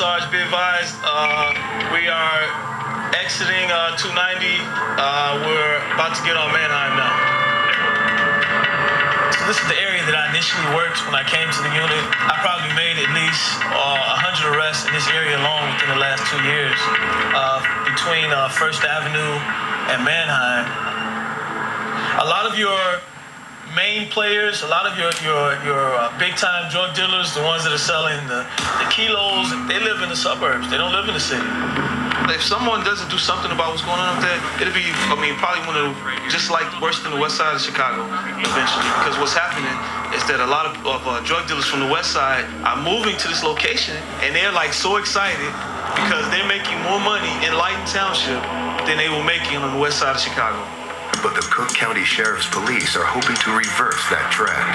Sarge, be advised, we are exiting 290. We're about to get on Mannheim now. So this is the area that I initially worked when I came to the unit. I probably made at least 100 arrests in this area alone within the last 2 years, between First Avenue and Mannheim. A lot of your main players, a lot of your big-time drug dealers, the ones that are selling the kilos, they live in the suburbs. They don't live in the city. If someone doesn't do something about what's going on up there, it'll be, probably one of the, just like worse than the west side of Chicago eventually. Because what's happening is that a lot of drug dealers from the west side are moving to this location, and they're like so excited because they're making more money in Lighton Township than they were making on the west side of Chicago. But the Cook County Sheriff's Police are hoping to reverse that trend.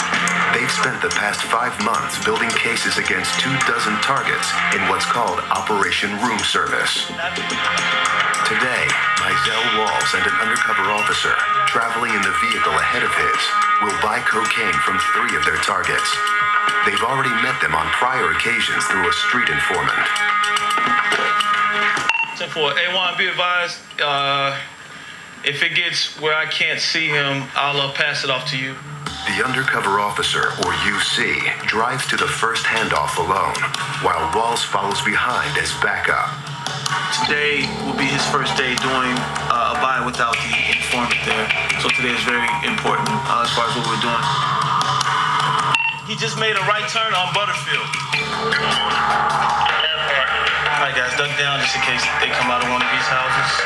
They've spent the past 5 months building cases against 24 targets in what's called Operation Room Service. Today, Mizell Walls and an undercover officer traveling in the vehicle ahead of his will buy cocaine from 3 of their targets. They've already met them on prior occasions through a street informant. 10-4, A1, be advised, if it gets where I can't see him, I'll pass it off to you. The undercover officer, or UC, drives to the first handoff alone, while Walls follows behind as backup. Today will be his first day doing a buy without the informant there. So today is very important as far as what we're doing. He just made a right turn on Butterfield. All right, guys, duck down just in case they come out of one of these houses.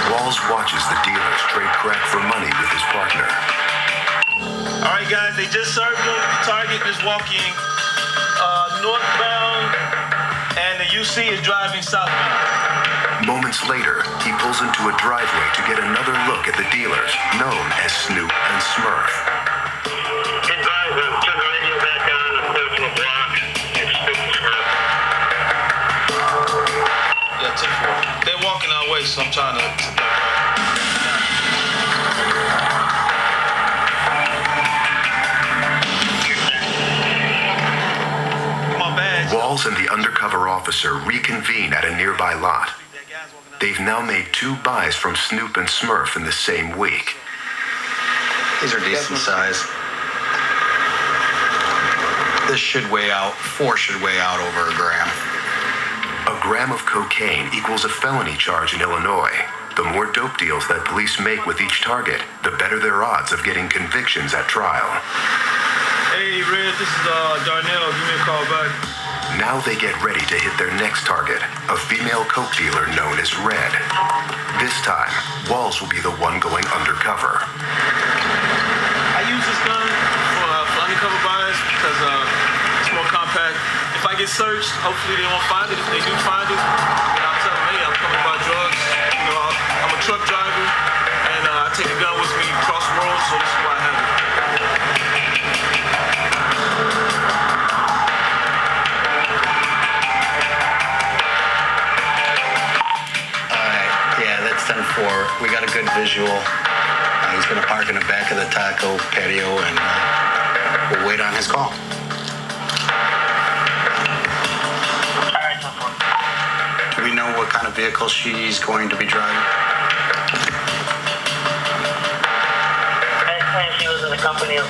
Walls watches the dealers trade crack for money with his partner. All right, guys, they just served him. The target is walking northbound, and the UC is driving southbound. Moments later, he pulls into a driveway to get another look at the dealers, known as Snoop and Smurf. Advise them, turn the radio back on, approaching the block, and Snoop and Smurf. Yeah, 10-4. They're walking our way, so I'm trying to duck back. Walls and the undercover officer reconvene at a nearby lot. They've now made 2 buys from Snoop and Smurf in the same week. These are decent size. This should weigh out, 4 should weigh out over a gram. A gram of cocaine equals a felony charge in Illinois. The more dope deals that police make with each target, the better their odds of getting convictions at trial. Hey, Red, this is Darnell. Give me a call back. Now they get ready to hit their next target, a female coke dealer known as Red. This time, Walls will be the one going undercover. I use this gun for undercover buys because it's more compact. If I get searched, hopefully they won't find it. If they do find it, then I'll tell them, hey, I'm coming to buy drugs. I'm a truck driver, and I take a gun with me across the road, so this is why I have it. That's 10-4. We got a good visual. He's going to park in the back of the taco patio, and we'll wait on his call. All right, 10-4. Do we know what kind of vehicle she's going to be driving? I claim she was in the company of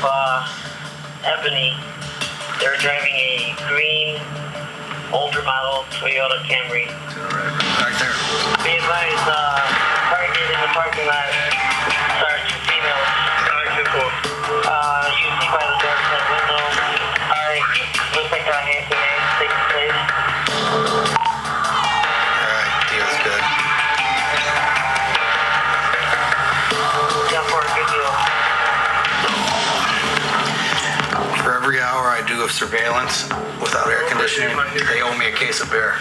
Ebony. They were driving a green, older model Toyota Camry. Right there. Be advised, target in the parking lot. Sergeant female. Sergeant 4. You see by the driver's side window. Alright, looks like our hand-to-hand taking place. Alright, deal's good. Yeah, for a good deal. For every hour I do of surveillance without air conditioning, they owe me a case of beer.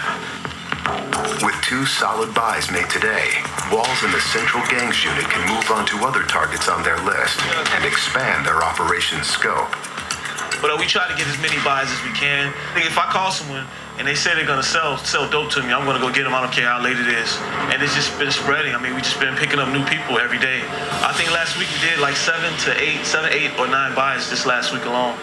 With 2 solid buys made today, Walls and the Central Gangs unit can move on to other targets on their list and expand their operations scope. But we try to get as many buys as we can. If I call someone and they say they're gonna sell dope to me, I'm gonna go get them. I don't care how late it is. And it's just been spreading. We just been picking up new people every day. I think last week we did like 7, 8, or 9 buys just last week alone.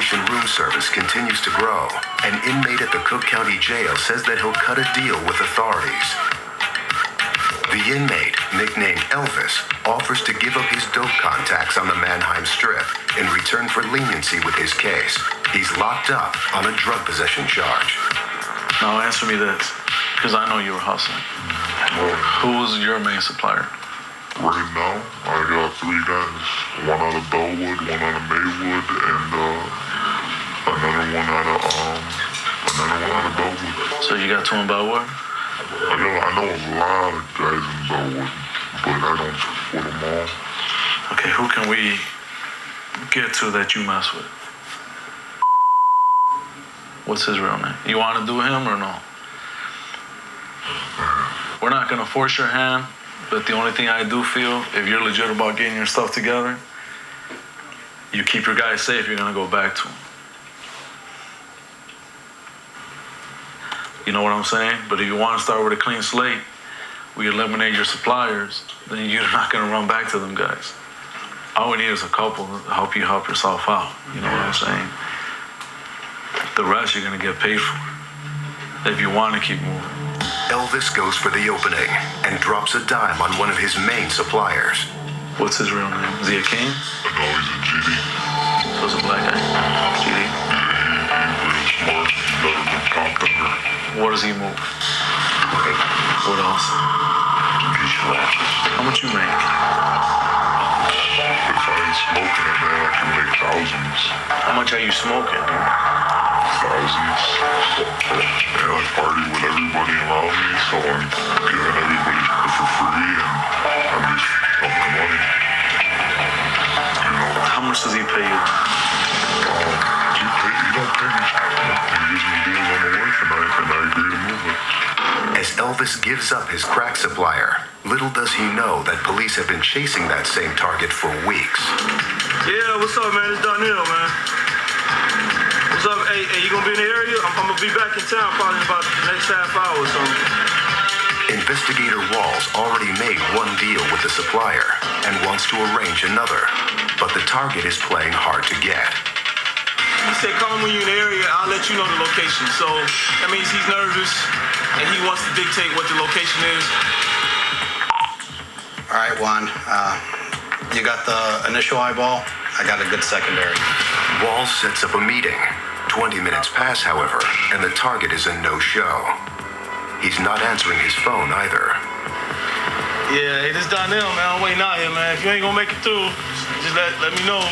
Operation Room Service continues to grow. An inmate at the Cook County Jail says that he'll cut a deal with authorities. The inmate, nicknamed Elvis, offers to give up his dope contacts on the Mannheim Strip in return for leniency with his case. He's locked up on a drug possession charge. Now answer me this, because I know you were hustling. Who was your main supplier? Right now, I got 3 guys. One out of Bellwood, one out of Maywood, and another one out of Bellwood. So you got 2 in Bellwood? I know a lot of guys in Bellwood, but I don't support them all. Okay, who can we get to that you mess with? What's his real name? You want to do him or no? We're not going to force your hand, but the only thing I do feel, if you're legit about getting your stuff together, you keep your guys safe, you're going to go back to him. You know what I'm saying? But if you want to start with a clean slate, we eliminate your suppliers, then you're not going to run back to them guys. All we need is a couple to help you help yourself out. You know what I'm saying? The rest you're going to get paid for if you want to keep moving. Elvis goes for the opening and drops a dime on one of his main suppliers. What's his real name? Is he a king? No, he's a GD. So it's a black guy? GD? Yeah, he's real smart. He's better than top ender. What does he move? What else? Just rocks. How much you make? If I ain't smoking it, man, I can make thousands. How much are you smoking? Thousands. And I party with everybody around me, so I'm giving everybody for free, and I'm just pumping money. You know? How much does he pay you? He don't pay me. He gives me deals on the work, and I agree to move it. As Elvis gives up his crack supplier, little does he know that police have been chasing that same target for weeks. Yeah, what's up, man? It's Donnell, man. What's up? Hey, you gonna be in the area? I'm gonna be back in town probably in about the next half hour or something. Investigator Walls already made one deal with the supplier and wants to arrange another, but the target is playing hard to get. He said, call me when you're in the area, I'll let you know the location. So that means he's nervous and he wants to dictate what the location is. All right, Juan. You got the initial eyeball. I got a good secondary. Walls sets up a meeting. 20 minutes pass, however, and the target is a no-show. He's not answering his phone either. Yeah, hey, this Donnell, man. I'm waiting out here, man. If you ain't gonna make it through, just let me know.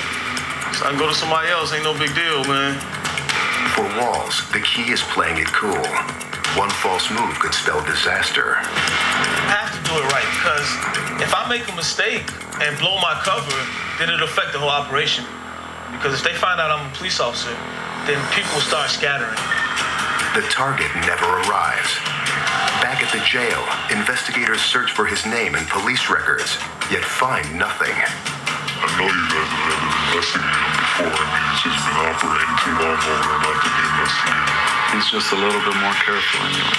So I can go to somebody else. Ain't no big deal, man. For Walls, the key is playing it cool. One false move could spell disaster. I have to do it right, because if I make a mistake and blow my cover, then it'll affect the whole operation. Because if they find out I'm a police officer, then people will start scattering. The target never arrives. Back at the jail, investigators search for his name in police records, yet find nothing. I know you guys have had to investigate him before. I mean, he's just been operating too long over there not to be investigated. He's just a little bit more careful anyway.